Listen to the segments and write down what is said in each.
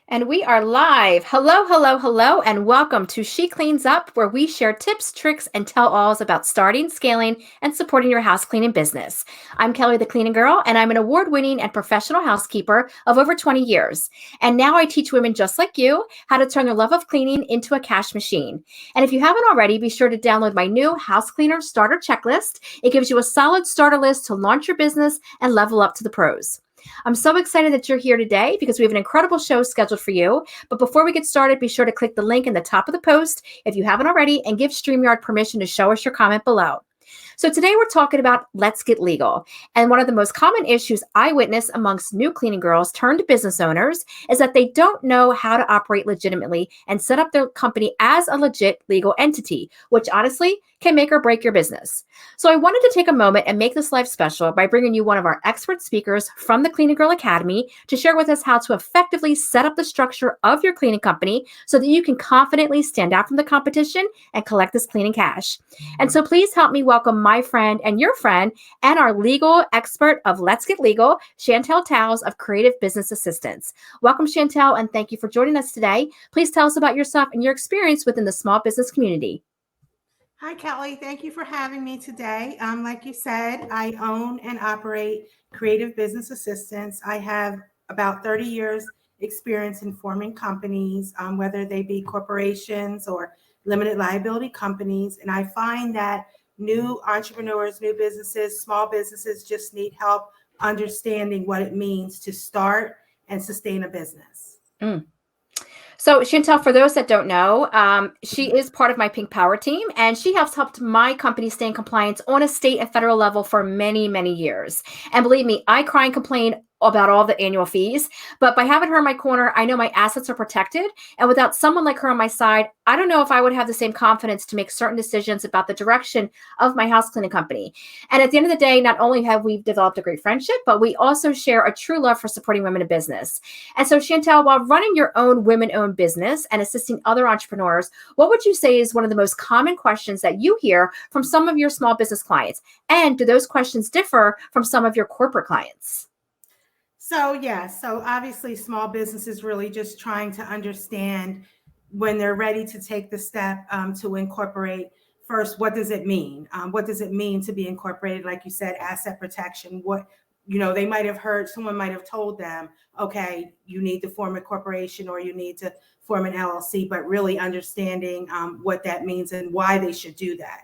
And we are live. Hello, hello, hello, and welcome to She Cleans Up, where we share tips, tricks, and tell-alls about starting, scaling, and supporting your house cleaning business. I'm Kelly, the cleaning girl, and I'm an award-winning and professional housekeeper of over 20 years. And now I teach women just like you how to turn their love of cleaning into a cash machine. And if you haven't already, be sure to download my new House Cleaner Starter Checklist. It gives you a solid starter list to launch your business and level up to the pros. I'm so excited that you're here today because we have an incredible show scheduled for you. But before we get started, be sure to click the link in the top of the post if you haven't already, and give StreamYard permission to show us your comment below. So today we're talking about let's get legal. And one of the most common issues I witness amongst new cleaning girls turned business owners is that they don't know how to operate legitimately and set up their company as a legit legal entity, which honestly can make or break your business. So I wanted to take a moment and make this live special by bringing you one of our expert speakers from the Cleaning Girl Academy to share with us how to effectively set up the structure of your cleaning company so that you can confidently stand out from the competition and collect this cleaning cash. And so please help me welcome my friend and your friend and our legal expert of Let's Get Legal, Chantal Towles of Creative Business Assistants. Welcome, Chantal, and thank you for joining us today. Please tell us about yourself and your experience within the small business community. Hi, Kelly. Thank you for having me today. Like you said, I own and operate Creative Business Assistants. I have about 30 years experience in forming companies, whether they be corporations or limited liability companies. And I find that new entrepreneurs, new businesses, small businesses just need help understanding what it means to start and sustain a business. So Chantal, for those that don't know, she is part of my Pink Power team, and she has helped my company stay in compliance on a state and federal level for many, many years. And believe me, I cry and complain about all the annual fees, but by having her in my corner, I know my assets are protected. And without someone like her on my side, I don't know if I would have the same confidence to make certain decisions about the direction of my house cleaning company. And at the end of the day, not only have we developed a great friendship, but we also share a true love for supporting women in business. And so Chantal, while running your own women-owned business and assisting other entrepreneurs, what would you say is one of the most common questions that you hear from some of your small business clients? And do those questions differ from some of your corporate clients? So obviously small businesses really just trying to understand when they're ready to take the step to incorporate. First, what does it mean? What does it mean to be incorporated? Like you said, asset protection. They might have heard, someone might have told them, okay, you need to form a corporation or you need to form an LLC, but really understanding what that means and why they should do that.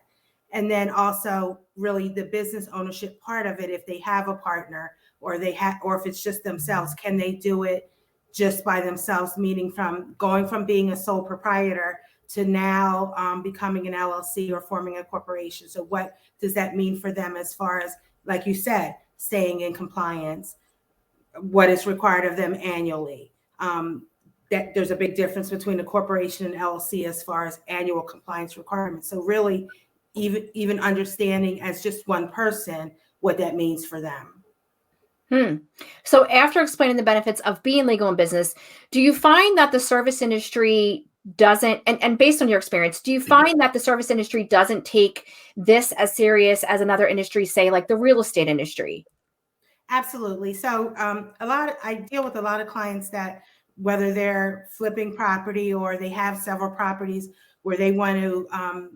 And then also really the business ownership part of it, if they have a partner or if it's just themselves, can they do it just by themselves, meaning from going from being a sole proprietor to now becoming an LLC or forming a corporation. So what does that mean for them as far as, like you said, staying in compliance, what is required of them annually? That there's a big difference between a corporation and LLC as far as annual compliance requirements. So really, even understanding as just one person what that means for them. So after explaining the benefits of being legal in business, do you find that the service industry doesn't, and based on your experience, do you find that the service industry doesn't take this as serious as another industry, say like the real estate industry? Absolutely. So I deal with a lot of clients that, whether they're flipping property or they have several properties where they want to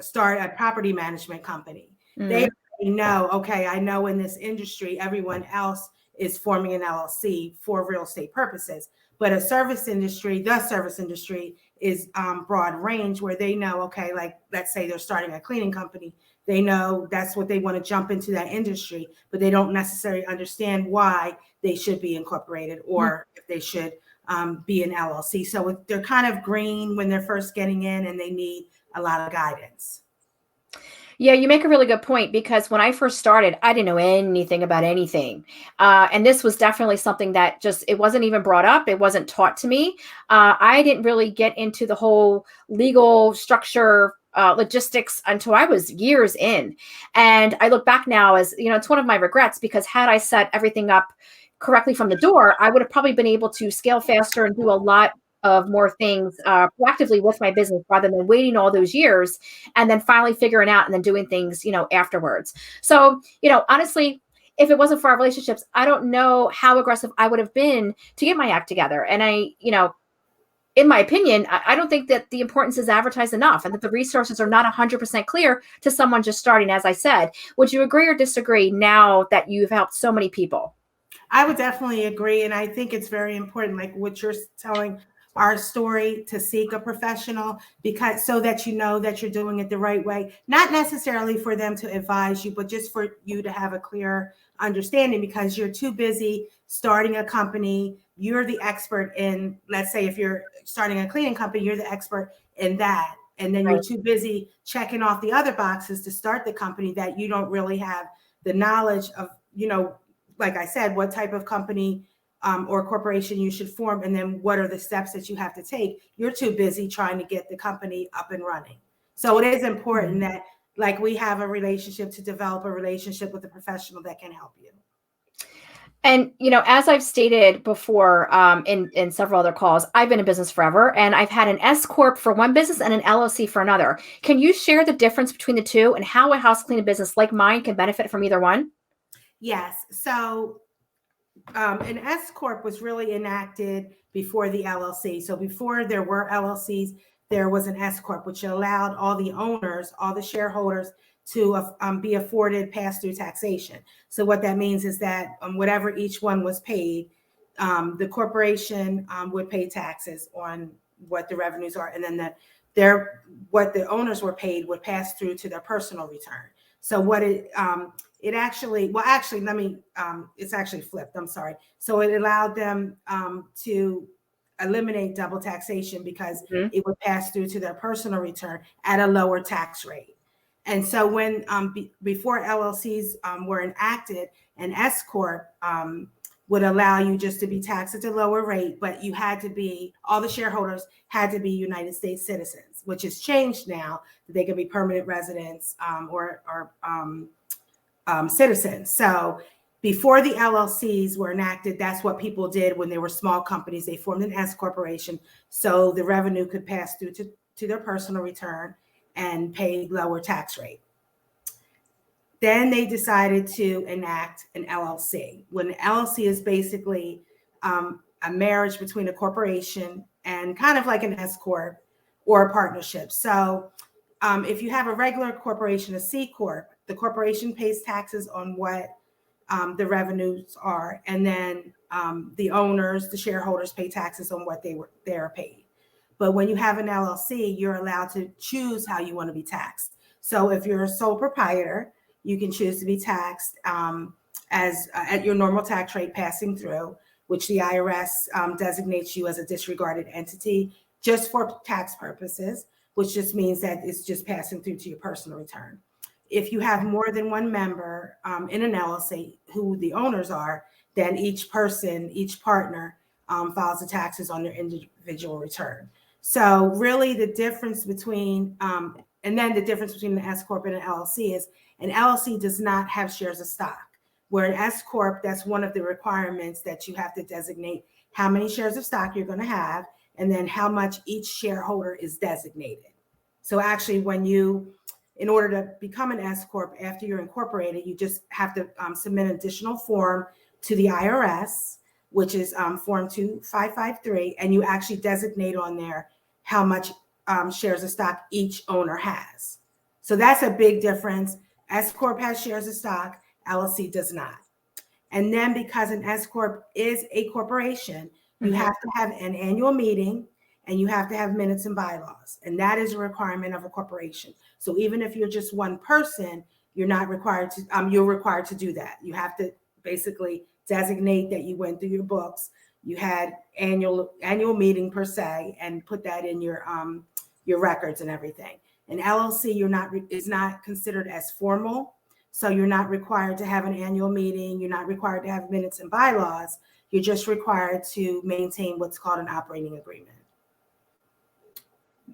start a property management company. They know, okay, I know in this industry, everyone else is forming an LLC for real estate purposes, but the service industry is broad range where they know, okay, like let's say they're starting a cleaning company. They know that's what they want to jump into that industry, but they don't necessarily understand why they should be incorporated or if they should be an LLC. So they're kind of green when they're first getting in and they need a lot of guidance. Yeah, you make a really good point, because when I first started, I didn't know anything about anything. And this was definitely something that it wasn't even brought up. It wasn't taught to me. I didn't really get into the whole legal structure logistics until I was years in. And I look back now as, it's one of my regrets, because had I set everything up correctly from the door, I would have probably been able to scale faster and do a lot of more things proactively with my business rather than waiting all those years and then finally figuring out and then doing things, afterwards. So, honestly, if it wasn't for our relationships, I don't know how aggressive I would have been to get my act together. And in my opinion, I don't think that the importance is advertised enough and that the resources are not 100% clear to someone just starting, as I said. Would you agree or disagree now that you've helped so many people? I would definitely agree. And I think it's very important, like what you're telling our story, to seek a professional, because so that you know that you're doing it the right way, not necessarily for them to advise you, but just for you to have a clear understanding, because you're too busy starting a company. You're the expert in, let's say, if you're starting a cleaning company, you're the expert in that. And then you're Right. too busy checking off the other boxes to start the company, that you don't really have the knowledge of, like I said, what type of company or corporation you should form, and then what are the steps that you have to take. You're too busy trying to get the company up and running. So it is important that, like, we have a relationship, to develop a relationship with a professional that can help you. And as I've stated before, in several other calls, I've been in business forever, and I've had an S corp for one business and an LLC for another. Can you share the difference between the two and how a house cleaning business like mine can benefit from either one? Yes. So an S corp was really enacted before the LLC. So before there were LLCs, there was an S corp, which allowed all the owners, all the shareholders, to be afforded pass-through taxation. So what that means is that whatever each one was paid, the corporation would pay taxes on what the revenues are, and then what the owners were paid would pass through to their personal return. So what it actually, well, actually, it's actually flipped. I'm sorry. So it allowed them to eliminate double taxation, because Mhm. it would pass through to their personal return at a lower tax rate. And so when before LLCs were enacted, an S corp would allow you just to be taxed at a lower rate, but you had to be, all the shareholders had to be United States citizens, which has changed now. They can be permanent residents or citizens. So before the LLCs were enacted, that's what people did when they were small companies. They formed an S corporation so the revenue could pass through to their personal return and pay lower tax rate. Then they decided to enact an LLC. When an LLC is basically a marriage between a corporation and kind of like an S corp or a partnership. So if you have a regular corporation, a C corp, the corporation pays taxes on what the revenues are, and then the owners, the shareholders, pay taxes on what they are paid. But when you have an LLC, you're allowed to choose how you want to be taxed. So if you're a sole proprietor, you can choose to be taxed as at your normal tax rate passing through, which the IRS designates you as a disregarded entity just for tax purposes, which just means that it's just passing through to your personal return. If you have more than one member in an LLC, who the owners are, then each person, each partner files the taxes on their individual return. So really the difference between, and then the difference between an S Corp and an LLC is an LLC does not have shares of stock, where an S Corp, that's one of the requirements, that you have to designate how many shares of stock you're going to have, and then how much each shareholder is designated. So actually, in order to become an S Corp after you're incorporated, you just have to submit an additional form to the IRS, which is Form 2553, and you actually designate on there how much shares of stock each owner has. So that's a big difference. S Corp has shares of stock, LLC does not. And then because an S Corp is a corporation, you have to have an annual meeting, and you have to have minutes and bylaws. And that is a requirement of a corporation. So even if you're just one person, you're required to do that. You have to basically designate that you went through your books, you had annual meeting per se, and put that in your records and everything. An LLC is not considered as formal. So you're not required to have an annual meeting. You're not required to have minutes and bylaws. You're just required to maintain what's called an operating agreement.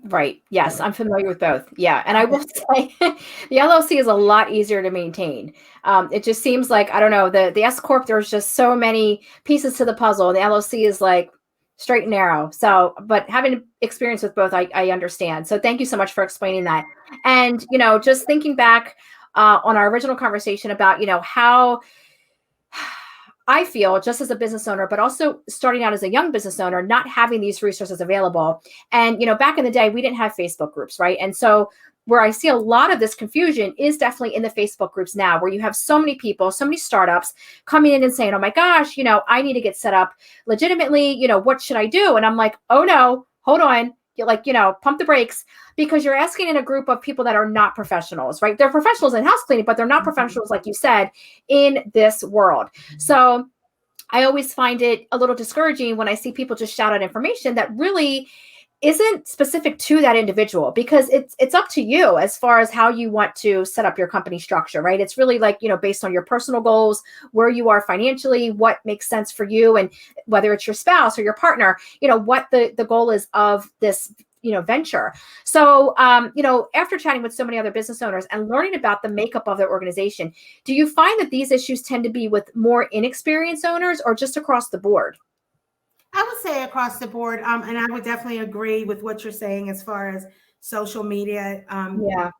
Right. Yes, I'm familiar with both. Yeah, and I will say the LLC is a lot easier to maintain. It just seems like, I don't know, the S corp, there's just so many pieces to the puzzle, and the LLC is like straight and narrow. So, but having experience with both, I understand. So thank you so much for explaining that. And, just thinking back on our original conversation about, how I feel just as a business owner, but also starting out as a young business owner, not having these resources available. And, back in the day, we didn't have Facebook groups, right? And so where I see a lot of this confusion is definitely in the Facebook groups now, where you have so many people, so many startups coming in and saying, oh my gosh, I need to get set up legitimately, what should I do? And I'm like, oh no, hold on. You're like, pump the brakes, because you're asking in a group of people that are not professionals, right? They're professionals in house cleaning, but they're not professionals, like you said, in this world. So I always find it a little discouraging when I see people just shout out information that really isn't specific to that individual, because it's up to you as far as how you want to set up your company structure, right? It's really like, based on your personal goals, where you are financially, what makes sense for you, and whether it's your spouse or your partner, what the goal is of this venture. So after chatting with so many other business owners and learning about the makeup of their organization, do you find that these issues tend to be with more inexperienced owners, or just across the board? I would say across the board, and I would definitely agree with what you're saying as far as social media. Yeah.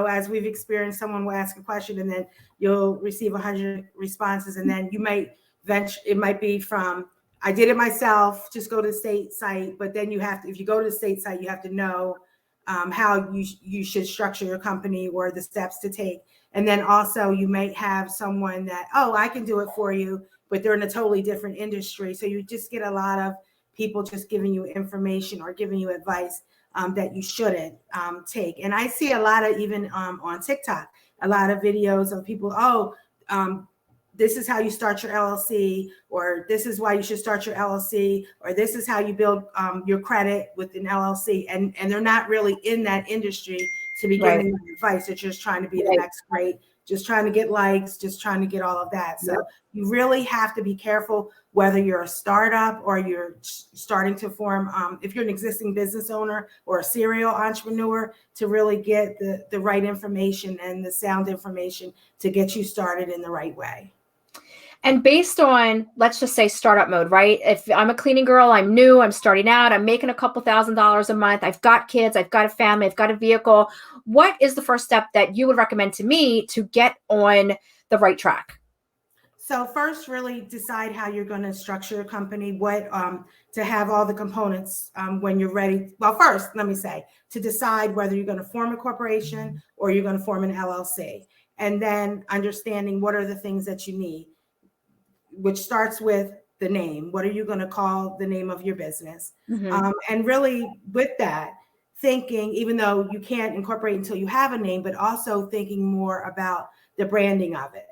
As we've experienced, someone will ask a question and then you'll receive 100 responses, and then you might venture. It might be from, I did it myself, just go to the state site. But then you have to, if you go to the state site, you have to know how you should structure your company or the steps to take. And then also you might have someone that, oh, I can do it for you, but they're in a totally different industry. So you just get a lot of people just giving you information or giving you advice that you shouldn't take. And I see a lot of, even on TikTok, a lot of videos of people, this is how you start your LLC, or this is why you should start your LLC, or this is how you build your credit with an LLC. And they're not really in that industry to be Right. giving them advice. They're just trying to be the Right. next great, just trying to get likes, just trying to get all of that. So Yep. you really have to be careful whether you're a startup or you're starting to form, if you're an existing business owner or a serial entrepreneur, to really get the right information and the sound information to get you started in the right way. And based on, let's just say, startup mode, right? If I'm a cleaning girl, I'm new, I'm starting out, I'm making a couple $1,000s a month, I've got kids, I've got a family, I've got a vehicle. What is the first step that you would recommend to me to get on the right track? So first, really decide how you're going to structure your company, what to have all the components when you're ready. Well, first, let me say, to decide whether you're going to form a corporation or you're going to form an LLC, and then understanding what are the things that you need, which starts with the name. What are you going to call the name of your business? Mm-hmm. And really, with that, thinking, even though you can't incorporate until you have a name, but also thinking more about the branding of it.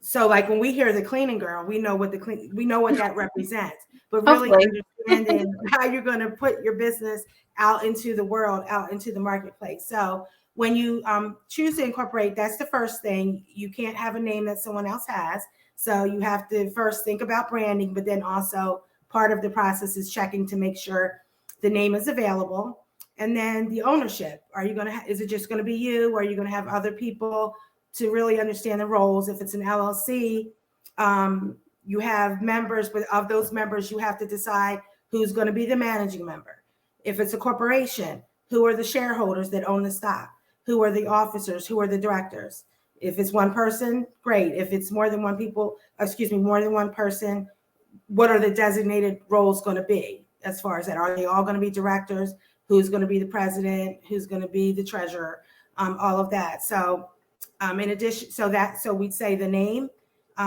So like when we hear the cleaning girl, we know what that represents, but really Hopefully. understanding how you're going to put your business out into the world, out into the marketplace. So when you choose to incorporate, that's the first thing. You can't have a name that someone else has. So you have to first think about branding, but then also part of the process is checking to make sure the name is available. And then the ownership. Are you going to, is it just going to be you? Or are you going to have other people to really understand the roles? If it's an LLC, you have members, but of those members, you have to decide who's going to be the managing member. If it's a corporation, who are the shareholders that own the stock? Who are the officers? Who are the directors? If it's one person, great. If it's more than one person, what are the designated roles going to be as far as that? Are they all going to be directors? Who's going to be the president? Who's going to be the treasurer? All of that. So in addition, so we'd say the name,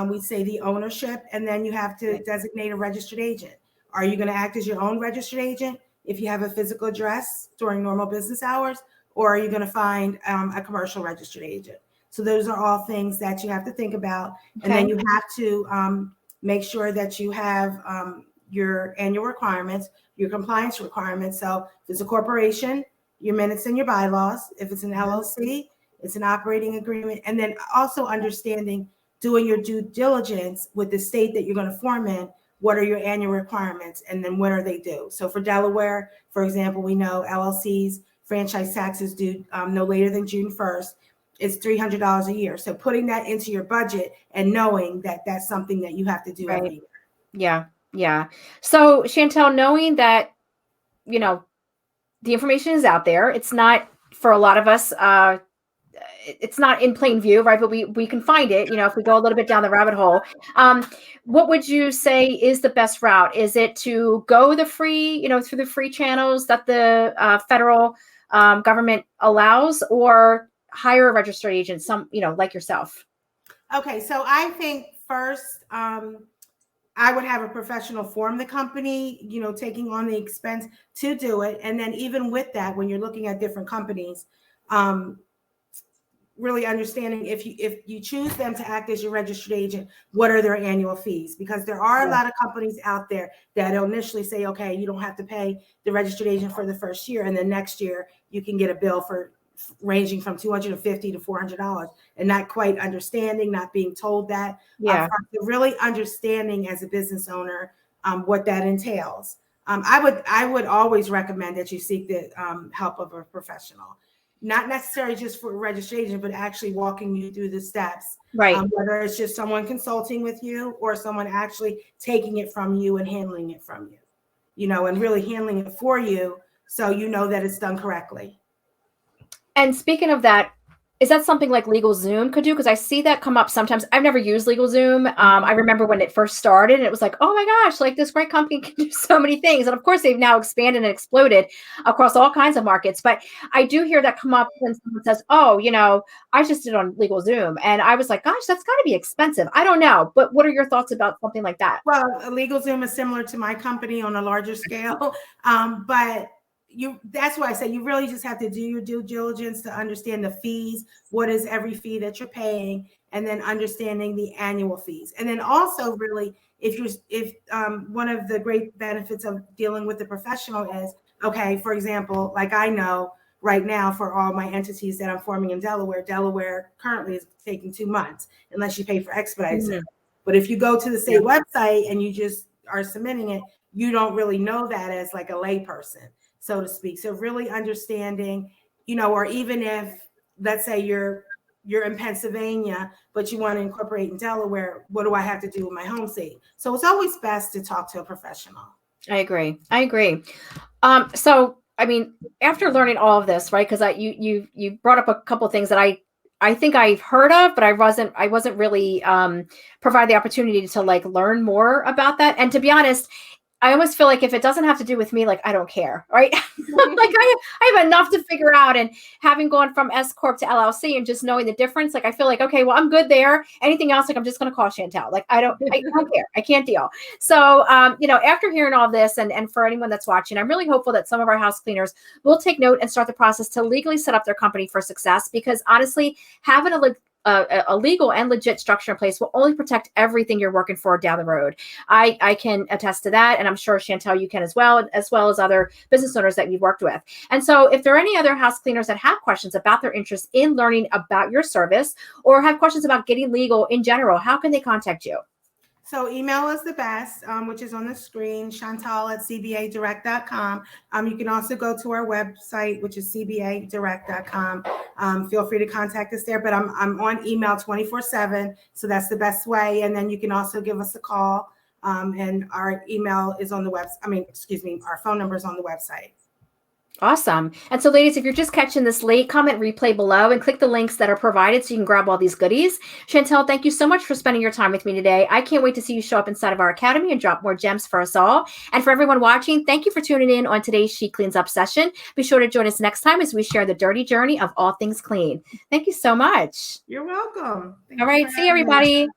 we'd say the ownership, and then you have to designate a registered agent. Are you going to act as your own registered agent if you have a physical address during normal business hours, or are you going to find a commercial registered agent? So those are all things that you have to think about. And then you have to make sure that you have your annual requirements, your compliance requirements. So if it's a corporation, your minutes and your bylaws. If it's an LLC, it's an operating agreement. And then also understanding, doing your due diligence with the state that you're going to form in. What are your annual requirements? And then when are they due? So for Delaware, for example, we know LLCs, franchise taxes due no later than June 1st. It's $300 a year. So putting that into your budget and knowing that that's something that you have to do every year. Yeah. Yeah. So Chantal, knowing that, you know, the information is out there, it's not for a lot of us, it's not in plain view, right? But we can find it, if we go a little bit down the rabbit hole. Um, what would you say is the best route? Is it to go the free, through the free channels that the federal government allows, or hire a registered agent, like yourself? Okay, so I think first, I would have a professional form the company, taking on the expense to do it. And then even with that, when you're looking at different companies, really understanding if you choose them to act as your registered agent, what are their annual fees? Because there are a lot of companies out there that initially say, okay, you don't have to pay the registered agent for the first year, and then next year you can get a bill for ranging from $250 to $400, and not quite understanding, not being told that. Really understanding as a business owner what that entails. I would always recommend that you seek the help of a professional, not necessarily just for registration, but actually walking you through the steps. Right. Whether it's just someone consulting with you or someone actually taking it from you and handling it from you, and really handling it for you, so you know that it's done correctly. And speaking of that, is that something like LegalZoom could do? Because I see that come up sometimes. I've never used LegalZoom. I remember when it first started, and it was like, oh my gosh, like this great company can do so many things. And of course, they've now expanded and exploded across all kinds of markets. But I do hear that come up when someone says, oh, I just did on LegalZoom. And I was like, gosh, that's got to be expensive. I don't know. But what are your thoughts about something like that? Well, LegalZoom is similar to my company on a larger scale. But that's why I say you really just have to do your due diligence to understand the fees. What is every fee that you're paying, and then understanding the annual fees. And then also really, if one of the great benefits of dealing with the professional is, okay, for example, like I know right now for all my entities that I'm forming in Delaware currently is taking 2 months unless you pay for expedited. But if you go to the state website and you just are submitting it, you don't really know that as like a layperson, so to speak. So really understanding, or even if, let's say you're in Pennsylvania, but you want to incorporate in Delaware, what do I have to do with my home state? So it's always best to talk to a professional. I agree. So, I mean, after learning all of this, right? Because you brought up a couple of things that I think I've heard of, but I wasn't really provided the opportunity to like learn more about that. And to be honest, I almost feel like if it doesn't have to do with me, like I don't care, right? Like I have enough to figure out. And having gone from S Corp to LLC and just knowing the difference, like I feel like, okay, well, I'm good there. Anything else, like I'm just going to call Chantal. Like I don't care. I can't deal. So, after hearing all this, and for anyone that's watching, I'm really hopeful that some of our house cleaners will take note and start the process to legally set up their company for success. Because honestly, having a legal and legit structure in place will only protect everything you're working for down the road. I can attest to that. And I'm sure Chantal, you can as well as other business owners that you've worked with. And so if there are any other house cleaners that have questions about their interest in learning about your service, or have questions about getting legal in general, how can they contact you? So email is the best, which is on the screen, Chantal@cbadirect.com. You can also go to our website, which is cbadirect.com. Feel free to contact us there, but I'm on email 24/7. So that's the best way. And then you can also give us a call. And our email is on the website. Our phone number is on the website. Awesome. And so, ladies, if you're just catching this late, comment replay below and click the links that are provided so you can grab all these goodies. Chantal, thank you so much for spending your time with me today. I can't wait to see you show up inside of our academy and drop more gems for us all. And for everyone watching, thank you for tuning in on today's She Cleans Up session. Be sure to join us next time as we share the dirty journey of all things clean. Thank you so much. You're welcome. All right. See you, everybody.